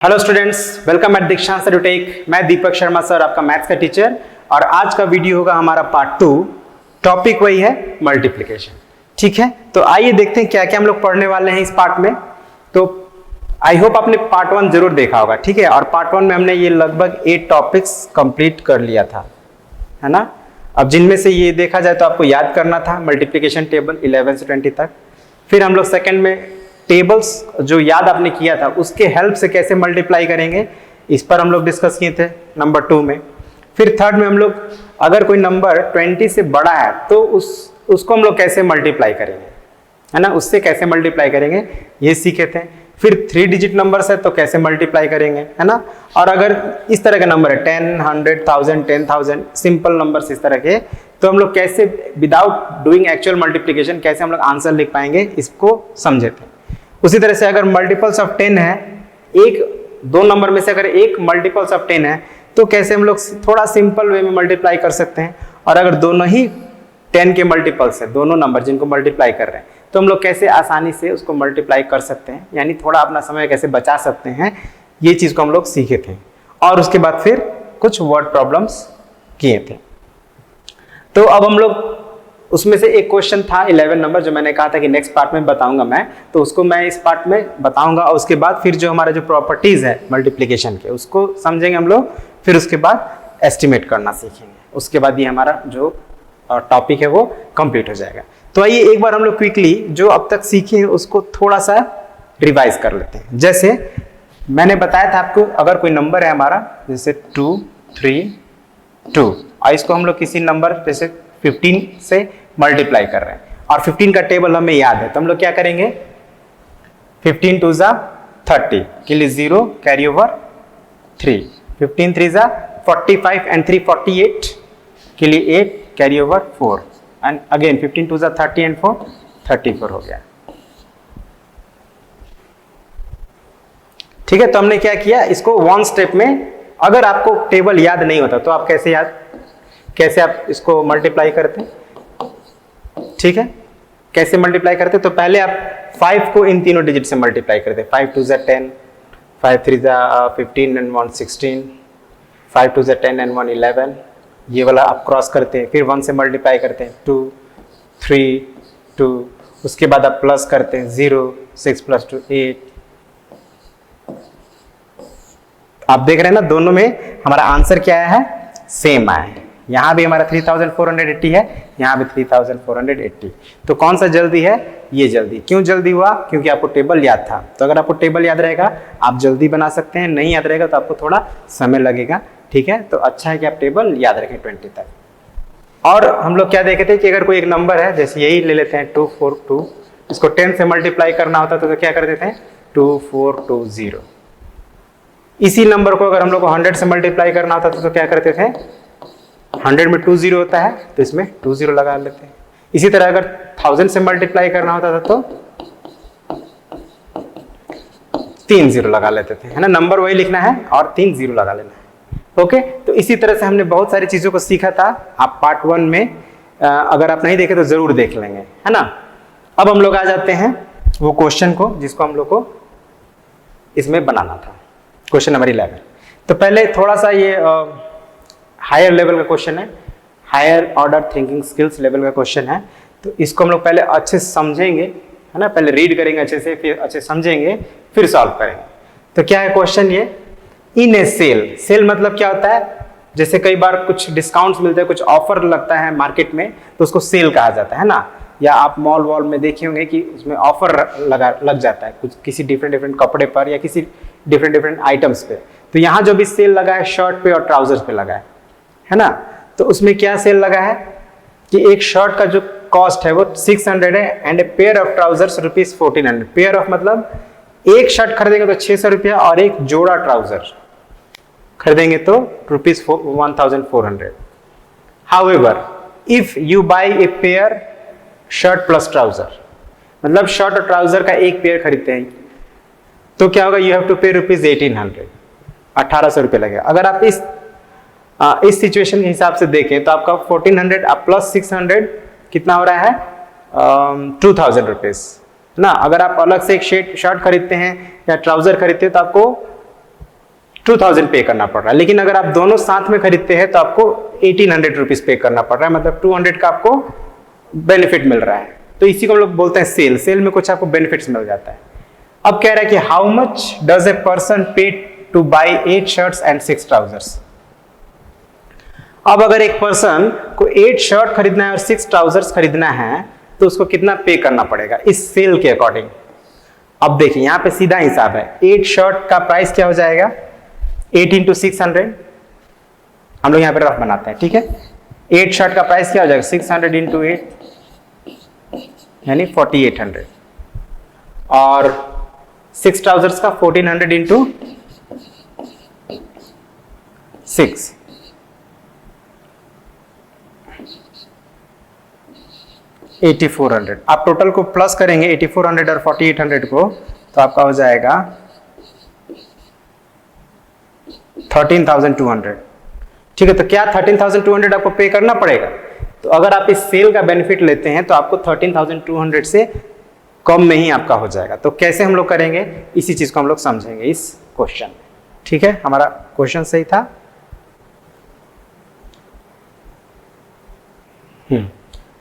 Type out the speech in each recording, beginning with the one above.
Hello students, welcome eight दीक्षांत edutech. मैं Deepak Sharma sir, आपका मैथ्स का टीचर। और आज का वीडियो होगा हमारा पार्ट 2। टॉपिक वही है मल्टीप्लिकेशन। ठीक है, तो आइए देखते हैं क्या क्या हम लोग पढ़ने वाले हैं इस पार्ट में। तो आई होप आपने पार्ट 1 जरूर देखा होगा। ठीक है, और पार्ट 1 में हमने ये लगभग 8 टॉपिक्स कंप्लीट कर लिया था, है ना। अब जिनमें से ये देखा जाए तो आपको याद करना था मल्टीप्लिकेशन टेबल 11 से 20 तक। फिर हम लोग सेकेंड में टेबल्स जो याद आपने किया था उसके हेल्प से कैसे मल्टीप्लाई करेंगे, इस पर हम लोग डिस्कस किए थे नंबर 2 में। फिर थर्ड में हम लोग अगर कोई नंबर 20 से बड़ा है तो उसको हम लोग कैसे मल्टीप्लाई करेंगे, है ना, उससे कैसे मल्टीप्लाई करेंगे ये सीखे थे। फिर 3 डिजिट नंबर्स है तो कैसे मल्टीप्लाई करेंगे, है ना। और अगर इस तरह का नंबर है 10, 100, 1000, 10,000 सिंपल नंबर्स इस तरह के, तो हम लोग कैसे विदाउट डूइंग एक्चुअल मल्टीप्लिकेशन कैसे हम लोग आंसर लिख पाएंगे, इसको समझे थे। उसी तरह से अगर मल्टीपल्स ऑफ 10 है, दो नंबर में से अगर एक मल्टीपल्स ऑफ 10 है तो कैसे हम लोग थोड़ा सिंपल वे में मल्टीप्लाई कर सकते हैं। और अगर दोनों ही 10 के मल्टीपल्स है, दोनों नंबर जिनको मल्टीप्लाई कर रहे हैं, तो हम लोग कैसे आसानी से उसको मल्टीप्लाई कर सकते हैं, यानी थोड़ा अपना समय कैसे बचा सकते हैं, ये चीज को हम लोग सीखे थे। और उसके बाद फिर कुछ वर्ड प्रॉब्लम्स किए थे। तो अब हम लोग उसमें से एक क्वेश्चन था 11 नंबर, जो मैंने कहा था कि नेक्स्ट पार्ट में बताऊंगा मैं, तो उसको मैं इस पार्ट में बताऊंगा। और उसके बाद फिर जो हमारा जो प्रॉपर्टीज है मल्टीप्लिकेशन के उसको समझेंगे हम लोग। फिर उसके बाद एस्टिमेट करना सीखेंगे। उसके बाद ये हमारा जो टॉपिक है वो कंप्लीट हो जाएगा। तो आइए एक बार हम लोग क्विकली जो अब तक सीखे हैं उसको थोड़ा सा रिवाइज कर लेते हैं। जैसे मैंने बताया था आपको, अगर कोई नंबर है हमारा जैसे 2, 3, 2, और इसको हम लोग किसी नंबर जैसे 15 से मल्टीप्लाई कर रहे हैं और 15 का टेबल हमें याद है, तो हम लोग क्या करेंगे, 15 2 जा 30 के लिए 0 कैरी ओवर 3, 15 3 जा 45 एंड 3 48 के लिए 8 कैरी ओवर 4 एंड अगेन 15 2 जा 30 एंड 4 34 हो गया। ठीक है, तो हमने क्या किया, इसको वन स्टेप में, अगर आपको टेबल याद नहीं होता तो आप कैसे आप इसको मल्टीप्लाई करते हैं। ठीक है, कैसे मल्टीप्लाई करते, तो पहले आप 5 को इन तीनों डिजिट से मल्टीप्लाई करते हैं। 5 2 जा 10, 5 3 जा 15 एंड 1 16, 5 2 जा 10 एंड 1 11, ये वाला आप क्रॉस करते हैं। फिर 1 से मल्टीप्लाई करते हैं 2 3 2, उसके बाद आप प्लस करते हैं 0 6 + 2 8। आप देख रहे हैं ना, दोनों में हमारा आंसर क्या आया है, सेम आया है। यहाँ भी हमारा 3480 है, यहाँ भी 3480। तो कौन सा जल्दी है, ये जल्दी। क्यों जल्दी हुआ, क्योंकि आपको टेबल याद था। तो अगर आपको टेबल याद रहेगा आप जल्दी बना सकते हैं, नहीं याद रहेगा तो आपको थोड़ा समय लगेगा। ठीक है, तो अच्छा है कि आप टेबल याद रखें 20 तक। और हम लोग क्या देखे थे कि अगर कोई एक नंबर है, जैसे यही ले लेते हैं 242, इसको 10 से मल्टीप्लाई करना होता तो क्या कर देते हैं 2420। इसी नंबर को अगर हम लोग को 100 से मल्टीप्लाई करना होता तो क्या करते थे, 100 में 20 होता है तो इसमें 20 लगा लेते हैं। इसी तरह अगर 1000 से मल्टीप्लाई करना होता था तो 3 0 लगा लेते थे, है ना। नंबर वही लिखना है और 3 0 लगा लेना है। ओके, तो इसी तरह से हमने बहुत सारी चीजों को सीखा था। आप पार्ट 1 में अगर आप नहीं देखे तो जरूर देख लेंगे, है ना। अब हम लोग आ जाते हैं वो क्वेश्चन को जिसको हम लोग को इसमें बनाना था, क्वेश्चन नंबर 11। तो पहले थोड़ा सा ये हायर लेवल का क्वेश्चन है, higher order thinking skills level का क्वेश्चन है। तो इसको हम लोग पहले अच्छे से समझेंगे, है ना। पहले रीड करेंगे अच्छे से, फिर अच्छे समझेंगे, फिर सॉल्व करेंगे। तो क्या है क्वेश्चन ये, इन ए सेल। सेल मतलब क्या होता है, जैसे कई बार कुछ डिस्काउंट्स मिलते हैं, कुछ ऑफर लगता है मार्केट में, तो उसको सेल कहा जाता है ना। या आप मॉल वॉल में देखे होंगे कि उसमें ऑफर लग जाता है कुछ किसी डिफरेंट कपड़े पर या किसी डिफरेंट आइटम्स पे। तो यहाँ जो भी सेल लगा है शर्ट पे और ट्राउजर्स पे लगा है ना। तो उसमें क्या सेल लगा है कि एक शर्ट का जो कॉस्ट है वो 600 है and a pair of trousers ₹1400। Pair of मतलब एक शर्ट खरीदेंगे तो 600 रुपया और एक जोड़ा ट्राउजर खरीदेंगे तो ₹1400। However if you buy a pair shirt plus trouser, मतलब शर्ट और ट्राउजर का एक पेयर खरीदते हैं तो क्या होगा, यू हैव टू पे ₹1800, 1800 रुपये लगेगा। अगर आप इस सिचुएशन के हिसाब से देखें तो आपका 1400 प्लस 600 कितना हो रहा है, 2000 रुपीज ना। अगर आप अलग से एक शर्ट खरीदते हैं या ट्राउजर खरीदते हैं तो आपको 2000 पे करना पड़ रहा है। लेकिन अगर आप दोनों साथ में खरीदते हैं तो आपको 1800 रुपीज पे करना पड़ रहा है, मतलब 200 का आपको बेनिफिट मिल रहा है। तो इसी को हम लोग बोलते हैं सेल। सेल में कुछ आपको बेनिफिट्स मिल जाता है। अब कह रहा है कि how much does a person pay to buy 8 shirts and 6 trousers. अब अगर एक पर्सन को 8 शर्ट खरीदना है और 6 ट्राउजर्स खरीदना है तो उसको कितना पे करना पड़ेगा इस सेल के अकॉर्डिंग। अब देखिए यहां पे सीधा हिसाब है। 8 शर्ट का प्राइस क्या हो जाएगा, 8 इंटू 600। हम लोग यहां पे रफ बनाते हैं, ठीक है। 8 शर्ट का प्राइस क्या हो जाएगा, 600 इंटू 8 यानी 4800, और 6 ट्राउजर्स का 1400 इंटू 6, $8400। आप टोटल को प्लस करेंगे 8400 और 4800 को, तो आपका हो जाएगा 13,200। ठीक है, तो क्या 13,200 आपको पे करना पड़ेगा। तो अगर आप इस सेल का बेनिफिट लेते हैं तो आपको 13,200 से कम में ही आपका हो जाएगा। तो कैसे हम लोग करेंगे, इसी चीज को हम लोग समझेंगे इस क्वेश्चन में। ठीक है, हमारा क्वेश्चन सही था।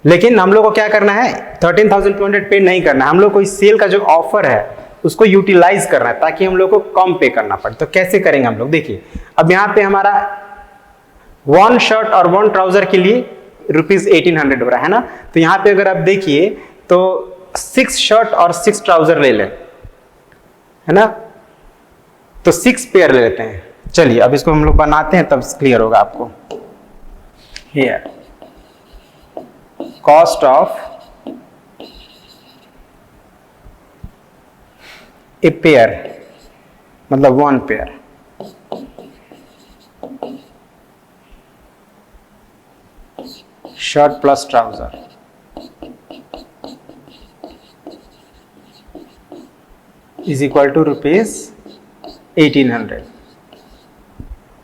लेकिन हम लोग को क्या करना है, 13,200 पे नहीं करना है। हम लोग को इस सेल का जो ऑफर है उसको यूटिलाइज करना है ताकि हम लोग को कम पे करना पड़े। तो कैसे करेंगे हम लोग, देखिए अब यहाँ पे हमारा 1 शर्ट और 1 ट्राउजर के लिए ₹1800 हो रहा है ना। तो यहाँ पे अगर आप देखिए तो 6 शर्ट और 6 ट्राउजर ले लें, है ना। तो 6 पेयर ले लेते हैं। चलिए अब इसको हम लोग बनाते हैं तब क्लियर होगा आपको। Here cost of a pair मतलब 1 pair, shirt plus trouser is equal to ₹1800,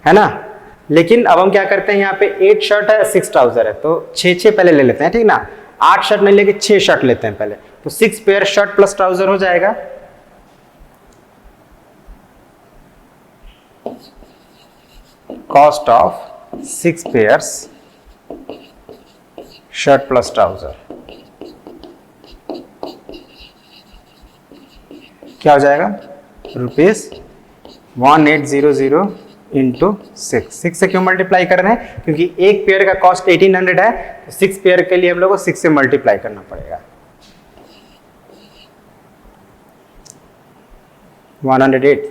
है ना। लेकिन अब हम क्या करते हैं, यहाँ पे 8 शर्ट है 6 ट्राउजर है, तो 6 पहले ले लेते हैं, ठीक ना। 8 शर्ट नहीं लेके 6 शर्ट लेते हैं पहले। तो 6 पेयर शर्ट प्लस ट्राउजर हो जाएगा cost of 6 pairs shirt plus trouser क्या हो जाएगा, ₹1800 इंटू 6 से क्यों मल्टीप्लाई कर रहे हैं, क्योंकि एक पेयर का कॉस्ट 1800 है, तो 6 पेयर के लिए हम लोग को 6 से मल्टीप्लाई करना पड़ेगा। 108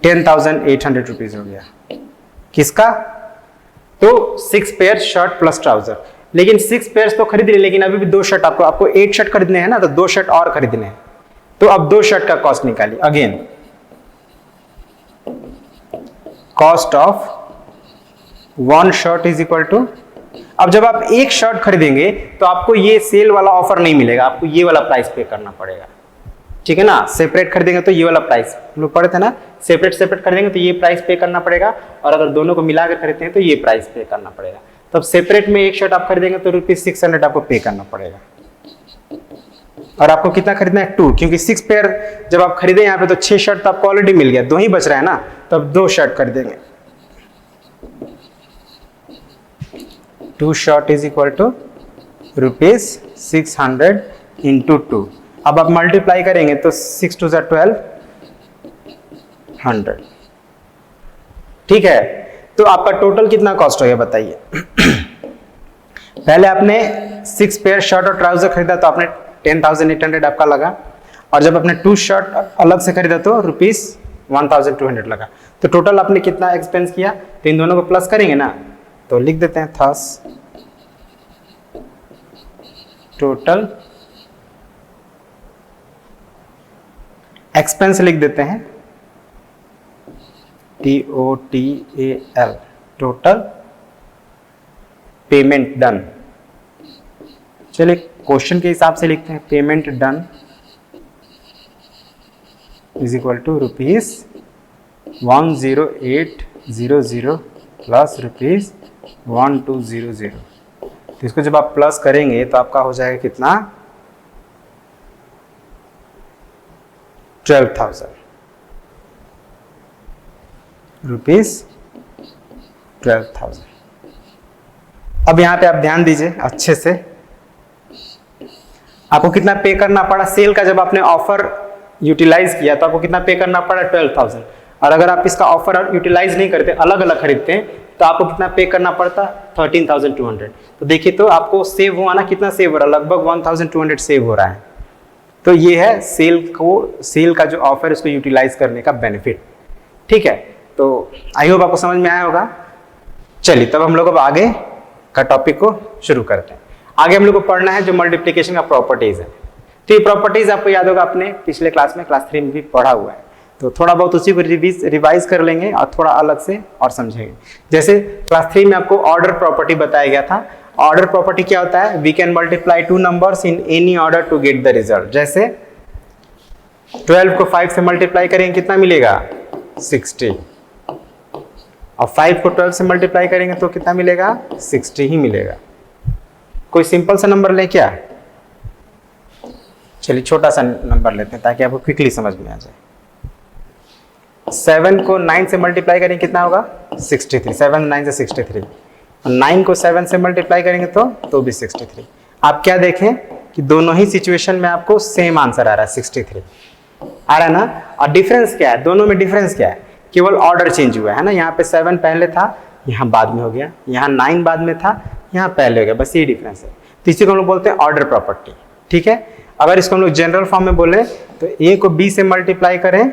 10,800 रुपीज हो गया किसका, तो 6 पेयर शर्ट प्लस ट्राउजर। लेकिन 6 पेयर्स तो खरीद लिए, लेकिन अभी भी 2 शर्ट आपको 8 शर्ट खरीदने हैं ना, तो 2 शर्ट और खरीदने हैं। तो अब 2 शर्ट का कॉस्ट निकालिए। Again cost of 1 shirt is equal to, अब जब आप एक शर्ट खरीदेंगे तो आपको ये सेल वाला ऑफर नहीं मिलेगा, आपको ये वाला प्राइस पे करना पड़ेगा, ठीक है ना। सेपरेट खरीदेंगे तो ये वाला प्राइस लोग पढ़े थे ना, सेपरेट खरीदेंगे तो ये प्राइस पे करना पड़ेगा, और अगर दोनों को मिलाकर खरीदते हैं तो ये प्राइस पे करना पड़ेगा। तब सेपरेट में एक शर्ट आप खरीदेंगे तो ₹600 आपको पे करना पड़ेगा। और आपको कितना खरीदना है, 2, क्योंकि 6 पेयर जब आप खरीदे यहाँ पे तो 6 शर्ट तो आपको ऑलरेडी मिल गया, 2 ही बच रहा है ना, तो अब 2 शर्ट खरीदेंगे। 2 shirt is equal to ₹600 into 2। अब आप मल्टीप्लाई करेंगे तो 6 2 1200, ठीक है। तो आपका टोटल कितना कॉस्ट हो गया बताइए। पहले आपने 6 पेयर शर्ट और ट्राउजर खरीदा तो आपने 10,800 आपका लगा, और जब आपने 2 शर्ट अलग से खरीदा तो ₹1,200 लगा। तो टोटल आपने कितना एक्सपेंस किया, तो इन दोनों को प्लस करेंगे ना, तो लिख देते हैं थस टोटल एक्सपेंस लिख देते हैं TOTAL, टोटल पेमेंट डन। चलिए क्वेश्चन के हिसाब से लिखते हैं, payment done is equal to ₹10800 plus ₹1200। तो इसको जब आप प्लस करेंगे तो आपका हो जाएगा कितना, 12,000 रुपीज 12,000। अब यहाँ पे आप ध्यान दीजिए अच्छे से, आपको कितना पे करना पड़ा सेल का, जब आपने ऑफर यूटिलाइज किया तो आपको कितना पे करना पड़ा 12,000। और अगर आप इसका ऑफर यूटिलाइज नहीं करते, अलग अलग खरीदते हैं, तो आपको कितना पे करना पड़ता 13,200। तो देखिए तो आपको सेव हुआ ना, कितना सेव हो रहा है, लगभग 1,200 सेव हो रहा है। तो ये है सेल का जो ऑफर है उसको यूटिलाइज करने का बेनिफिट। ठीक है, तो आई होप आपको समझ में आया होगा। चलिए तब हम लोग अब आगे का टॉपिक को शुरू करते हैं। आगे हम लोग को पढ़ना है जो मल्टीप्लिकेशन का प्रॉपर्टीज है। तो ये प्रॉपर्टीज आपको याद होगा, आपने पिछले क्लास में क्लास 3 में भी पढ़ा हुआ है, तो थोड़ा बहुत उसी को रिवाइज कर लेंगे और थोड़ा अलग से और समझेंगे। जैसे क्लास 3 में आपको ऑर्डर प्रॉपर्टी बताया गया था। ऑर्डर प्रॉपर्टी क्या होता है, we can multiply two numbers in any order to get the result. जैसे 12 को 5 से मल्टीप्लाई करेंगे कितना मिलेगा 60, और 5 को 12 से मल्टीप्लाई करेंगे तो कितना मिलेगा 60 ही मिलेगा। कोई सिंपल सा नंबर ले क्या, चलिए छोटा सा नंबर लेते हैं ताकि आपको क्विकली समझ में आ जाए। 7 को 9 से मल्टीप्लाई करेंगे कितना होगा 63, 7 9 से 63, और 9 को 7 से मल्टीप्लाई करेंगे तो भी 63। आप क्या देखें कि दोनों ही सिचुएशन में आपको सेम आंसर आ रहा है 63 आ रहा है ना। और डिफरेंस क्या है, दोनों में डिफरेंस क्या है, केवल ऑर्डर चेंज हुआ है ना। यहाँ पे 7 पहले था, यहाँ बाद में हो गया, यहाँ 9 बाद में था, यहाँ पहले हो गया, बस ये डिफरेंस है। तो इसी को हम लोग बोलते हैं ऑर्डर प्रॉपर्टी। ठीक है, अगर इसको हम लोग जनरल फॉर्म में बोले तो a को b से मल्टीप्लाई करें।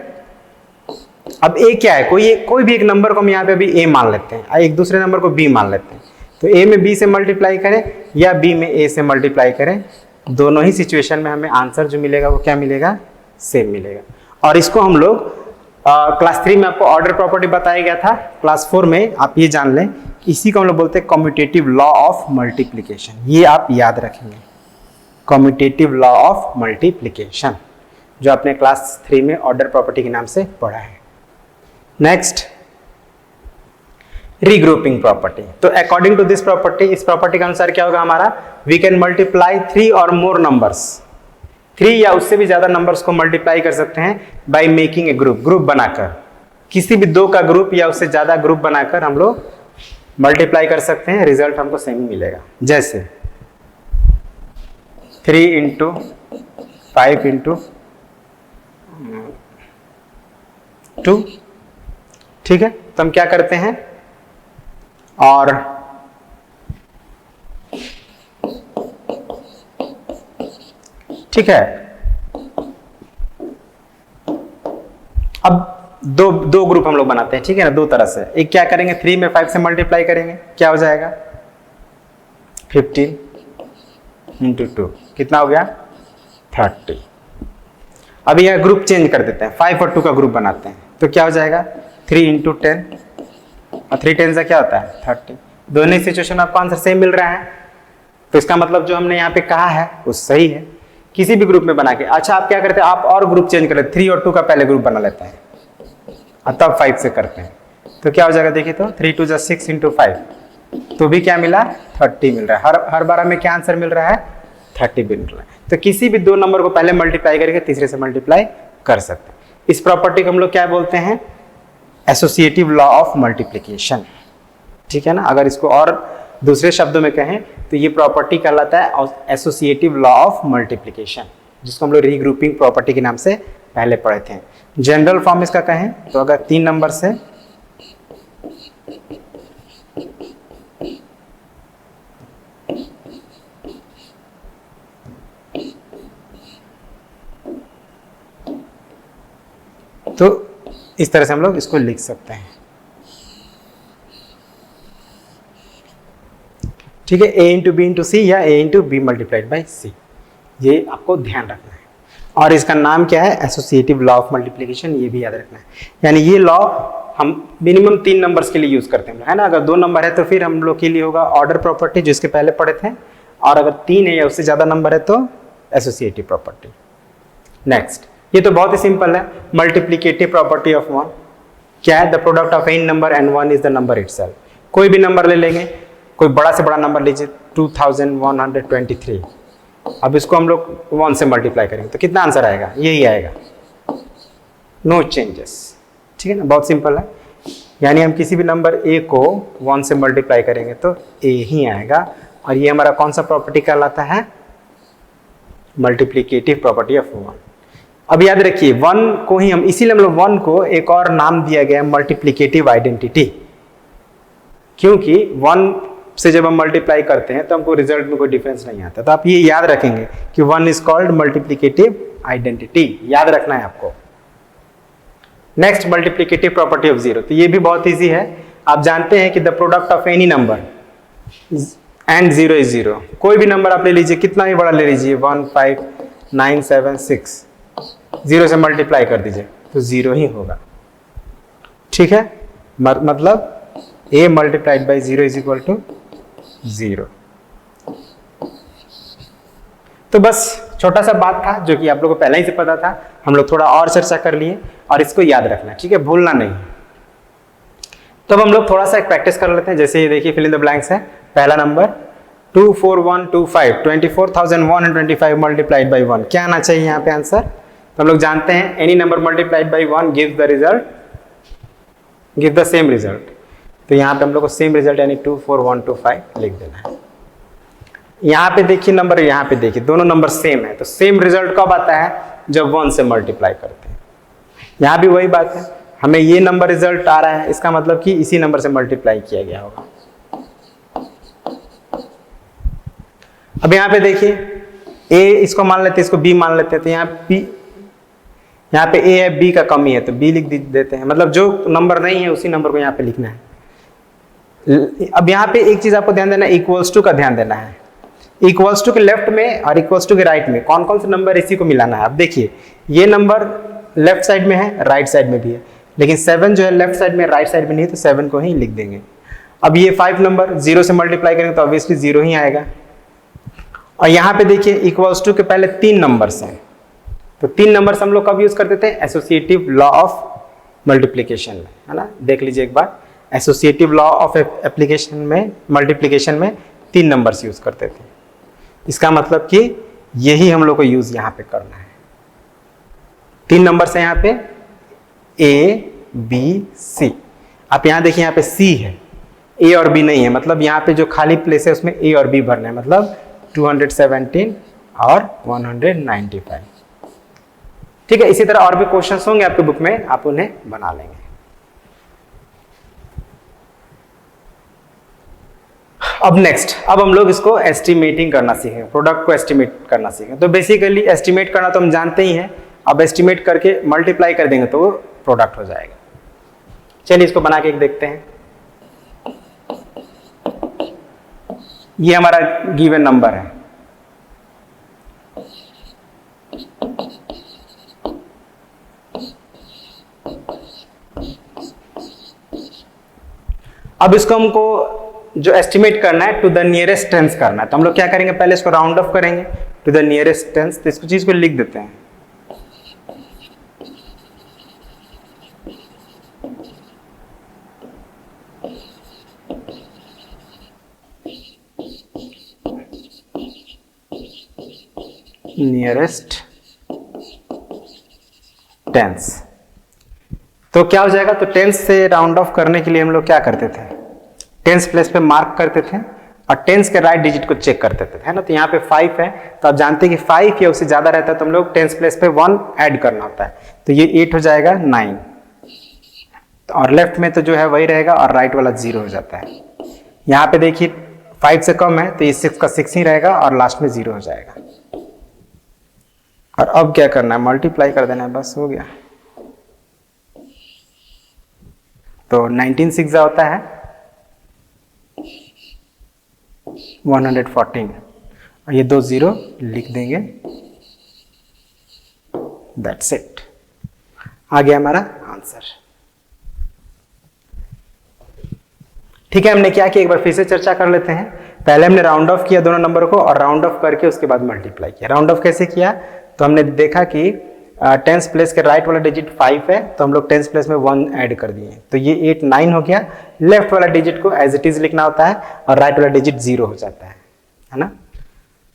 अब a क्या है, कोई भी एक नंबर को हम यहाँ पे अभी a मान लेते हैं, एक दूसरे नंबर को b मान लेते हैं। तो a में b से मल्टीप्लाई करें या b में a से मल्टीप्लाई करें, दोनों ही सिचुएशन में हमें आंसर जो मिलेगा वो क्या मिलेगा, सेम मिलेगा। और इसको हम लोग क्लास 3 में आपको ऑर्डर प्रॉपर्टी बताया गया था, क्लास 4 में आप ये जान लें, इसी को हम लोग बोलते हैं कम्यूटेटिव लॉ ऑफ मल्टीप्लिकेशन। ये आप याद रखेंगे, कम्यूटेटिव लॉ ऑफ मल्टीप्लिकेशन, जो आपने क्लास 3 में ऑर्डर प्रॉपर्टी के नाम से पढ़ा है। Next, regrouping property. तो अकॉर्डिंग टू दिस प्रॉपर्टी, इस प्रॉपर्टी के अनुसार क्या होगा हमारा, वी कैन मल्टीप्लाई 3 और मोर नंबर्स, 3 या उससे भी ज्यादा नंबर्स को मल्टीप्लाई कर सकते हैं बाय मेकिंग ए ग्रुप बनाकर। किसी भी 2 का ग्रुप या उससे ज्यादा ग्रुप बनाकर हम लोग मल्टीप्लाई कर सकते हैं, रिजल्ट हमको सेम ही मिलेगा। जैसे 3 इंटू 5 इंटू 2, ठीक है। तो हम क्या करते हैं, और ठीक है, अब दो ग्रुप हम लोग बनाते हैं, ठीक है ना, 2 तरह से। एक क्या करेंगे, 3 में 5 से मल्टीप्लाई करेंगे, क्या हो जाएगा 15 इंटू 2, कितना हो गया 30। अब यह ग्रुप चेंज कर देते हैं, 5 और 2 का ग्रुप बनाते हैं, तो क्या हो जाएगा 3 इंटू 10, और 3 10 से क्या होता है 30। दोनों सिचुएशन में आपको आंसर सेम मिल रहा है, तो इसका मतलब जो हमने यहाँ पे कहा है वो सही है, किसी भी ग्रुप में बना के। अच्छा, आप क्या करते हैं, आप और ग्रुप चेंज कर लेते, 3 और 2 का पहले ग्रुप बना लेते हैं और तब 5 से करते हैं, तो क्या हो जाएगा, देखिए तो 3 2 जा 6 इंटू 5, तो भी क्या मिला 30 मिल रहा है। हर बार हमें क्या आंसर मिल रहा है 30 भी मिल रहा है। तो किसी भी 2 नंबर को पहले मल्टीप्लाई करके तीसरे से मल्टीप्लाई कर सकते हैं। इस प्रॉपर्टी को हम लोग क्या बोलते हैं, एसोसिएटिव लॉ ऑफ मल्टीप्लिकेशन, ठीक है ना। अगर इसको और दूसरे शब्दों में कहें तो ये प्रॉपर्टी कहलाता है एसोसिएटिव लॉ ऑफ मल्टीप्लिकेशन, जिसको हम लोग रीग्रुपिंग प्रॉपर्टी के नाम से पहले पढ़े थे। जनरल फॉर्म इसका कहें तो अगर 3 नंबर से तो इस तरह से हम लोग इसको लिख सकते हैं, ठीक है, a into B into C या a into B multiplied by C, ये आपको ध्यान रखना है। और इसका नाम क्या है, एसोसिएटिव लॉ ऑफ मल्टीप्लिकेशन, ये भी याद रखना है। यानी ये लॉ हम मिनिमम 3 नंबर्स के लिए यूज करते हैं, है ना। अगर 2 नंबर है तो फिर हम लोग के लिए होगा ऑर्डर प्रॉपर्टी, जो इसके पहले पढ़े थे, और अगर 3 है या उससे ज्यादा नंबर है तो एसोसिएटिव प्रॉपर्टी। नेक्स्ट, ये तो बहुत ही सिंपल है, मल्टीप्लिकेटिव प्रॉपर्टी ऑफ 1 क्या है, the product of any number and 1 is the number itself. कोई भी नंबर ले लेंगे, कोई बड़ा से बड़ा नंबर लीजिए 2123, अब इसको हम लोग 1 से मल्टीप्लाई करेंगे तो कितना आंसर आएगा, यही आएगा, नो चेंजेस। ठीक है ना, बहुत सिंपल है। यानी हम किसी भी नंबर a को 1 से मल्टीप्लाई करेंगे तो a ही आएगा, और ये हमारा कौन सा प्रॉपर्टी कहलाता है? Multiplicative property of 1। अब याद रखिए 1 को ही हम, इसीलिए हम लोग 1 को एक और नाम दिया गया मल्टीप्लिकेटिव आइडेंटिटी, क्योंकि 1 से जब हम मल्टीप्लाई करते हैं तो हमको रिजल्ट में कोई डिफरेंस नहीं आता। तो आप ये याद रखेंगे कि 1 इज कॉल्ड मल्टीप्लिकेटिव आइडेंटिटी, याद रखना है आपको। Next, multiplicative property of 0। तो ये भी बहुत इजी है। आप जानते हैं कि the product of any number and 0 is 0। कोई भी नंबर आप ले लीजिए, कितना भी बड़ा ले लीजिए, 1 5 9 7 6, 0 से मल्टीप्लाई कर दीजिए तो 0 ही होगा। ठीक है, मतलब a multiplied by 0 is equal to 0। तो बस छोटा सा बात था जो कि आप लोगों को पहले ही से पता था, हम लोग थोड़ा और चर्चा कर लिए, और इसको याद रखना, ठीक है, भूलना नहीं। तो अब हम लोग थोड़ा सा एक प्रैक्टिस कर लेते हैं। जैसे ये देखिए, फिल इन द ब्लैंक्स है। पहला नंबर 24125, 24,125 मल्टीप्लाइड बाई 1, क्या आना चाहिए यहाँ पे आंसर? तो हम लोग जानते हैं any number multiplied by 1 gives the result, give the same result. तो यहाँ पे हम लोग को सेम रिजल्ट यानी 24125 लिख देना है। यहाँ पे देखिए नंबर, यहाँ पे देखिए दोनों नंबर सेम है, तो सेम रिजल्ट कब आता है? जब 1 से मल्टीप्लाई करते हैं। यहाँ भी वही बात है, हमें ये नंबर रिजल्ट आ रहा है, इसका मतलब कि इसी नंबर से मल्टीप्लाई किया गया होगा। अब यहाँ पे देखिए a इसको मान लेते हैं, इसको b मान लेते हैं, तो यहाँ पे a है, b का कमी है तो b लिख देते हैं। मतलब जो नंबर नहीं है उसी नंबर को यहाँ पे लिखना है। अब यहाँ पे एक चीज आपको ध्यान देना है, इक्वल्स टू का ध्यान देना है। इक्वल्स टू के लेफ्ट में और इक्वल्स टू के राइट में कौन कौन से नंबर इसी को मिलाना है। अब देखिए ये नंबर लेफ्ट साइड में है, राइट साइड में भी है, लेकिन 7 जो है लेफ्ट साइड में, राइट साइड में नहीं है, तो 7 को ही लिख देंगे। अब ये 5 नंबर 0 से मल्टीप्लाई करेंगे तो ऑब्वियसली 0 ही आएगा। और यहाँ पे देखिए इक्वल्स टू के पहले 3 नंबर्स हैं, तो 3 नंबर्स हम लोग कब यूज करते थे? एसोसिएटिव लॉ ऑफ मल्टीप्लिकेशन में, है ना। देख लीजिए एक बार, एसोसिएटिव लॉ ऑफ एप्लीकेशन में, मल्टीप्लिकेशन में 3 नंबर्स यूज करते थे। इसका मतलब कि यही हम लोग को यूज यहाँ पे करना है। 3 नंबर्स है यहाँ पे A B C। आप यहाँ देखिए यहाँ पे C है, A और B नहीं है, मतलब यहाँ पे जो खाली प्लेस है उसमें A और B भरना है, मतलब 217 और 195। ठीक है, इसी तरह और भी क्वेश्चंस होंगे आपके बुक में, आप उन्हें बना लेंगे। अब नेक्स्ट, अब हम लोग इसको एस्टिमेटिंग करना सीखेंगे, प्रोडक्ट को एस्टिमेट करना सीखेंगे। तो बेसिकली एस्टिमेट करना तो हम जानते ही हैं, अब एस्टिमेट करके मल्टीप्लाई कर देंगे तो वो प्रोडक्ट हो जाएगा। चलिए इसको बना के एक देखते हैं। ये हमारा गिवन नंबर है, अब इसको हमको जो एस्टिमेट करना है टू द नियरेस्ट टेंस करना है। तो हम लोग क्या करेंगे, पहले इसको राउंड ऑफ करेंगे टू द नियरेस्ट टेंस। तो इसको चीज को लिख देते हैं, नियरेस्ट टेंस। तो क्या हो जाएगा, तो टेंस से राउंड ऑफ करने के लिए हम लोग क्या करते थे, टेंस प्लेस पे मार्क करते थे और टेंस के राइट डिजिट को चेक करते थे, है ना। तो यहाँ पे 5 है, तो आप जानते हैं कि 5 या उससे ज्यादा रहता है तो हम लोग टेंस प्लेस पे 1 ऐड करना होता है, तो ये 8 हो जाएगा 9, और लेफ्ट में तो जो है वही रहेगा और राइट वाला 0 हो जाता है। यहाँ पे देखिए 5 से कम है तो ये 6 का 6 ही रहेगा और लास्ट में 0 हो जाएगा। और अब क्या करना है, मल्टीप्लाई कर देना है, बस हो गया। तो 19 6 होता है 114, और ये 2 0 लिख देंगे, दैट्स इट, आ गया हमारा आंसर। ठीक है, हमने क्या किया एक बार फिर से चर्चा कर लेते हैं। पहले हमने राउंड ऑफ किया दोनों नंबर को, और राउंड ऑफ करके उसके बाद मल्टीप्लाई किया। राउंड ऑफ कैसे किया, तो हमने देखा कि टेंस प्लेस के राइट वाला डिजिट 5 है, तो हम लोग टेंस प्लेस में 1 ऐड कर दिए, तो ये 8 9 हो गया। लेफ्ट वाला डिजिट को एज इट इज लिखना होता है और राइट वाला डिजिट 0 हो जाता है ना।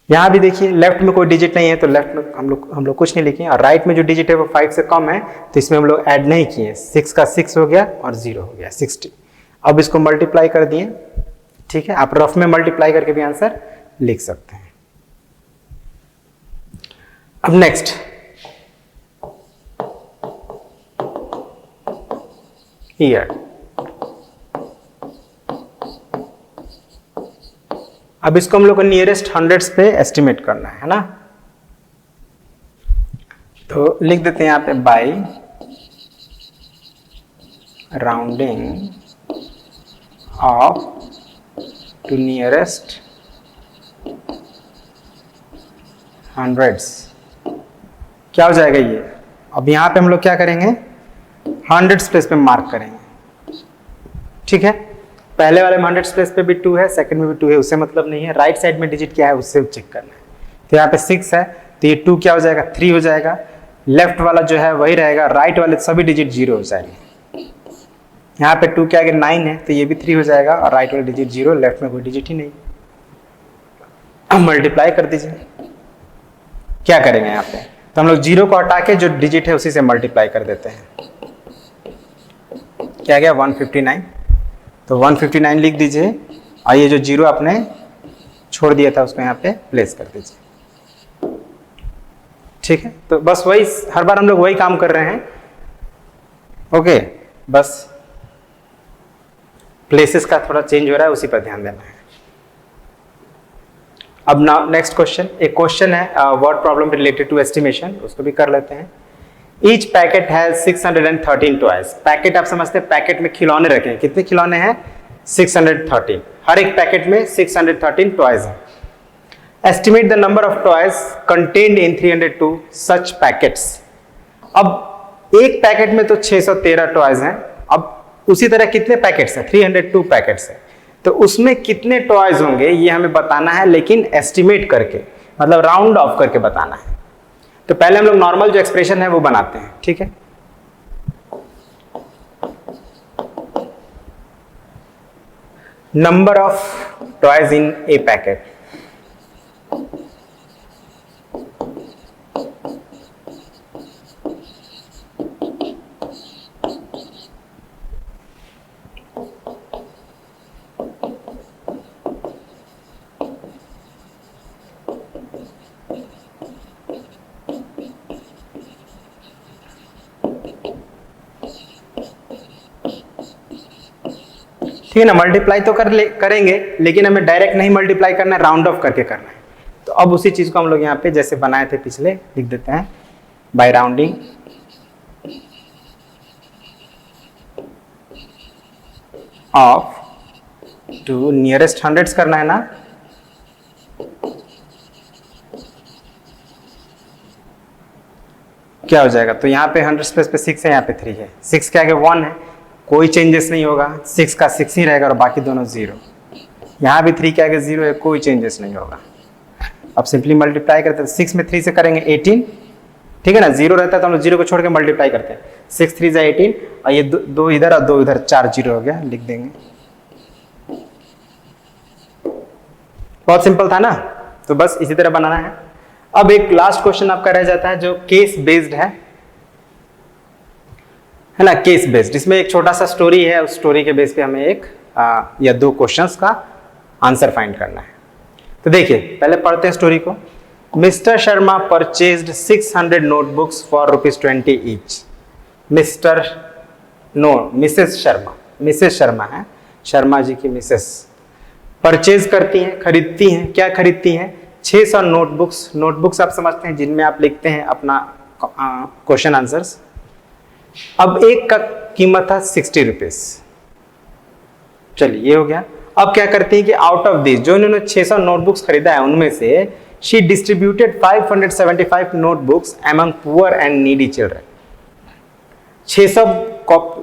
यहाँ भी देखिए लेफ्ट में कोई डिजिट नहीं है तो लेफ्ट में हम लोग कुछ नहीं लिखे, और राइट में जो डिजिट है वो 5 से कम है तो इसमें हम लोग ऐड नहीं किए। 6 का 6 हो गया और 0 हो गया 60। अब इसको मल्टीप्लाई कर दिए, ठीक है। आप रफ में मल्टीप्लाई करके भी आंसर लिख सकते हैं। अब नेक्स्ट ईयर। अब इसको हम लोग को नियरेस्ट हंड्रेड्स पे एस्टिमेट करना है ना, तो लिख देते हैं यहाँ पे by rounding off to nearest hundreds. क्या हो जाएगा ये? अब यहाँ पे हम लोग क्या करेंगे, हंड्रेड्स प्लेस पे मार्क करेंगे, ठीक है। पहले वाले में हंड्रेड्स प्लेस पे भी 2 है, सेकंड में भी 2 है, उससे मतलब नहीं है। राइट साइड में डिजिट क्या है उससे चेक करना है। तो यहाँ पे 6 है तो ये 2 क्या हो जाएगा, 3 हो जाएगा। लेफ्ट वाला जो है वही रहेगा, राइट वाले सभी डिजिट 0 हो जाएंगे। यहाँ पे 2 क्या है, 9 है तो ये भी 3 हो जाएगा, और राइट वाले डिजिट 0, लेफ्ट में कोई डिजिट ही नहीं। अब मल्टीप्लाई कर दीजिए। क्या करेंगे यहाँ पे, तो हम लोग 0 को हटा के जो डिजिट है उसी से मल्टीप्लाई कर देते हैं। क्या गया 159, तो 159 लिख दीजिए, और ये जो 0 आपने छोड़ दिया था उसको यहाँ पे प्लेस कर दीजिए, ठीक है। तो बस वही, हर बार हम लोग वही काम कर रहे हैं, ओके। बस प्लेसेस का थोड़ा चेंज हो रहा है, उसी पर ध्यान देना है। अब नाउ नेक्स्ट क्वेश्चन, एक क्वेश्चन है word problem related to estimation, उसको भी कर लेते हैं। Each packet has 613 toys. Packet आप समझते हैं, पैकेट में खिलौने रखे हैं। कितने खिलौने हैं? 613। हर एक पैकेट में 613 टॉयज हैं। Estimate the number of toys contained in 302 such packets. अब एक पैकेट में तो 613 टॉयज हैं, अब उसी तरह कितने पैकेट्स हैं? 302 पैकेट्स हैं, तो उसमें कितने टॉयज होंगे ये हमें बताना है, लेकिन एस्टिमेट करके, मतलब राउंड ऑफ करके बताना है। तो पहले हम लोग नॉर्मल जो एक्सप्रेशन है वो बनाते हैं, ठीक है। Number of toys in A packet, ठीक है ना। मल्टीप्लाई तो करेंगे, लेकिन हमें डायरेक्ट नहीं मल्टीप्लाई करना है, राउंड ऑफ करके करना है। तो अब उसी चीज को हम लोग यहाँ पे जैसे बनाए थे पिछले, लिख देते हैं by rounding off to nearest hundreds करना है ना। क्या हो जाएगा, तो यहाँ पे 100 प्लेस पे 6 है, यहाँ पे 3 है। 6 के आगे 1 है, कोई चेंजेस नहीं होगा, 6 का 6 ही रहेगा और बाकी दोनों 0। यहाँ भी 3 के आगे 0 है, कोई चेंजेस नहीं होगा। अब सिंपली मल्टीप्लाई करते हैं, 6 में 3 से करेंगे 18, ठीक है ना। 0 रहता है तो हम लोग 0 को छोड़ के मल्टीप्लाई करते हैं। 6 3 जा 18, और ये 2 इधर और 2 इधर, 4 0 हो गया, लिख देंगे। बहुत सिंपल था ना, तो बस इसी तरह बनाना है। अब एक लास्ट क्वेश्चन आपका रह जाता है जो केस बेस्ड है ना, केस बेस्ड। इसमें एक छोटा सा स्टोरी है, उस स्टोरी के बेस पे हमें एक या 2 क्वेश्चंस का आंसर फाइंड करना है। तो देखिए पहले पढ़ते हैं स्टोरी को। Mister Sharma purchased 600 notebooks for ₹20 each. Mrs Sharma है, शर्मा जी की मिसेस परचेज करती हैं, खरीदती हैं। क्या खरीदती हैं? 600 नोटबुक्स। नोटबुक्स आप समझते हैं जिनमें आप लिखते हैं अपना क्वेश्चन आंसर्स। अब एक का कीमत था 60 रुपीज। चलिए ये हो गया। अब क्या करती है कि आउट ऑफ दिस, जो इन्होंने 600 नोटबुक्स खरीदा है उनमें से she distributed 575 notebooks among poor and needy children. 600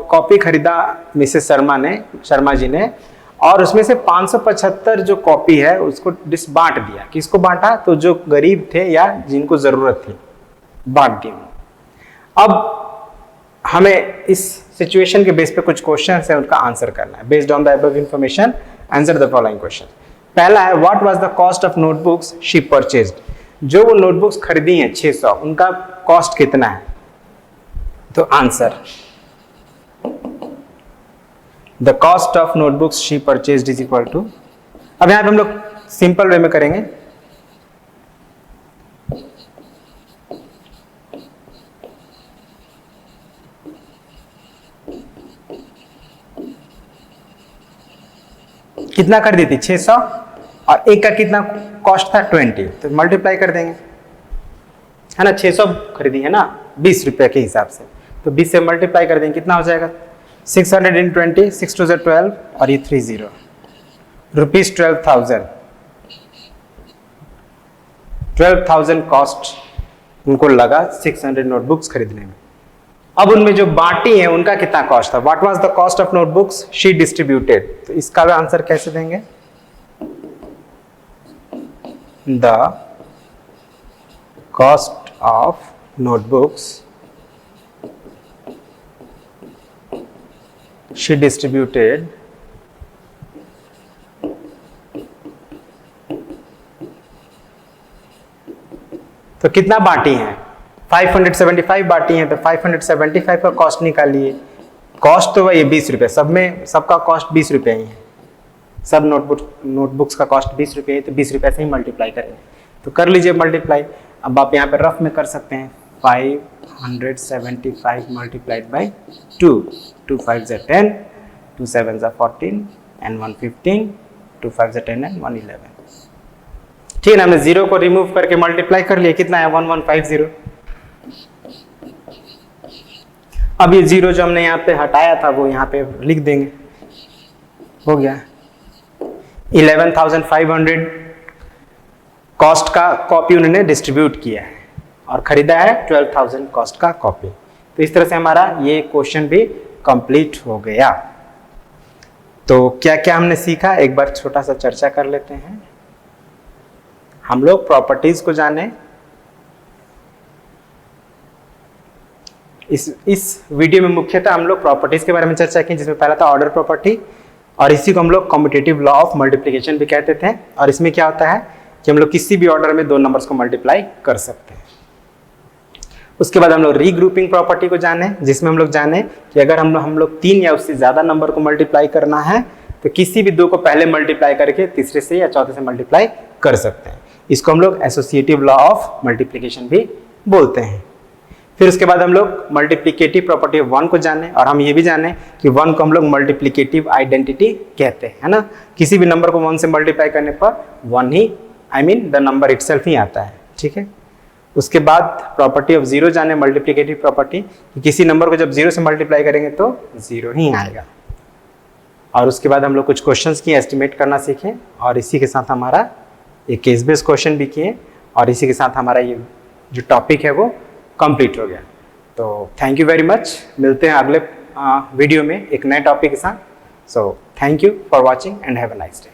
copy खरीदा मिसेस शर्मा जी ने, और उसमें से 575 जो कॉपी है उसको बांट दिया। किसको बांटा? तो जो गरीब थे या जिनको जरूरत थी, बांट दी। अब हमें इस सिचुएशन के बेस पे कुछ क्वेश्चन है उनका आंसर करना है। Based on the above information answer the following question. पहला है what was the cost of notebooks she purchased, जो वो नोटबुक्स खरीदी हैं 600, उनका कॉस्ट कितना है? तो answer the cost of notebooks she purchased is equal to, अब यहां पे हम लोग सिंपल वे में करेंगे, कितना खरीदी थी? 600, और एक का कितना कॉस्ट था? 20, तो मल्टीप्लाई कर देंगे, है ना। 600 खरीदी है ना 20 रुपए के हिसाब से, तो 20 से मल्टीप्लाई कर देंगे, कितना हो जाएगा? 600 × 20, 6 2 12, और ये 30 रुपीज 12,000 कॉस्ट उनको लगा 600 नोटबुक्स खरीदने में। अब उनमें जो बांटी है उनका कितना कॉस्ट था? What was the cost of notebooks she distributed, तो इसका भी आंसर कैसे देंगे? The cost of notebooks she distributed तो कितना बांटी है? 575 बांटी हैं, तो 575 का कॉस्ट निकालिए। कॉस्ट तो वही 20 रुपये, सब में सबका कॉस्ट 20 रुपये ही है, सब नोटबुक्स का कॉस्ट 20 रुपये है, तो 20 रुपये से ही मल्टीप्लाई करेंगे। तो कर लीजिए मल्टीप्लाई। अब आप यहाँ पे रफ में कर सकते हैं, 575 मल्टीप्लाइड बाई 2, 2 5 = 10, 2 7 = 14, and 1 15, 2 5 = 10 and 1 11। ठीक है ना, हमने जीरो को रिमूव करके मल्टीप्लाई कर लिया, कितना है? 1150। अब ये जीरो जो हमने यहाँ पे हटाया था वो यहाँ पे लिख देंगे, हो गया 11,500 कॉस्ट का कॉपी उन्होंने डिस्ट्रीब्यूट किया है और खरीदा है 12,000 कॉस्ट का कॉपी। तो इस तरह से हमारा ये क्वेश्चन भी कंप्लीट हो गया। तो क्या क्या हमने सीखा, एक बार छोटा सा चर्चा कर लेते हैं। हम लोग प्रॉपर्टीज को जाने, इस वीडियो में मुख्यतः हम लोग प्रॉपर्टीज के बारे में चर्चा की, जिसमें पहला था ऑर्डर प्रॉपर्टी, और इसी को हम लोग कम्यूटेटिव लॉ ऑफ मल्टीप्लिकेशन भी कहते थे। और इसमें क्या होता है कि हम लोग किसी भी ऑर्डर में दो नंबर्स को मल्टीप्लाई कर सकते हैं। उसके बाद हम लोग रीग्रुपिंग प्रॉपर्टी को जाने, जिसमें हम लोग जाने कि अगर हम लोग 3 या उससे ज्यादा नंबर को मल्टीप्लाई करना है तो किसी भी दो को पहले मल्टीप्लाई करके तीसरे से या चौथे से मल्टीप्लाई कर सकते हैं। इसको हम लोग एसोसिएटिव लॉ ऑफ मल्टीप्लिकेशन भी बोलते हैं। फिर उसके बाद हम लोग मल्टीप्लिकेटिव प्रॉपर्टी ऑफ 1 को जाने, और हम ये भी जाने कि 1 को हम लोग मल्टीप्लिकेटिव आइडेंटिटी कहते हैं, है ना। किसी भी नंबर को 1 से मल्टीप्लाई करने पर 1 ही, द नंबर इटसेल्फ ही आता है, ठीक है। उसके बाद प्रॉपर्टी ऑफ 0 जाने, मल्टीप्लिकेटिव प्रॉपर्टी, कि किसी नंबर को जब 0 से मल्टीप्लाई करेंगे तो 0 ही आएगा। और उसके बाद हम लोग कुछ क्वेश्चंस की एस्टिमेट करना सीखे, और इसी के साथ हमारा एक केस बेस्ड क्वेश्चन भी किए, और इसी के साथ हमारा ये जो टॉपिक है वो कंप्लीट हो गया। तो थैंक यू वेरी मच, मिलते हैं अगले वीडियो में एक नए टॉपिक के साथ। So thank you for watching and have a nice day.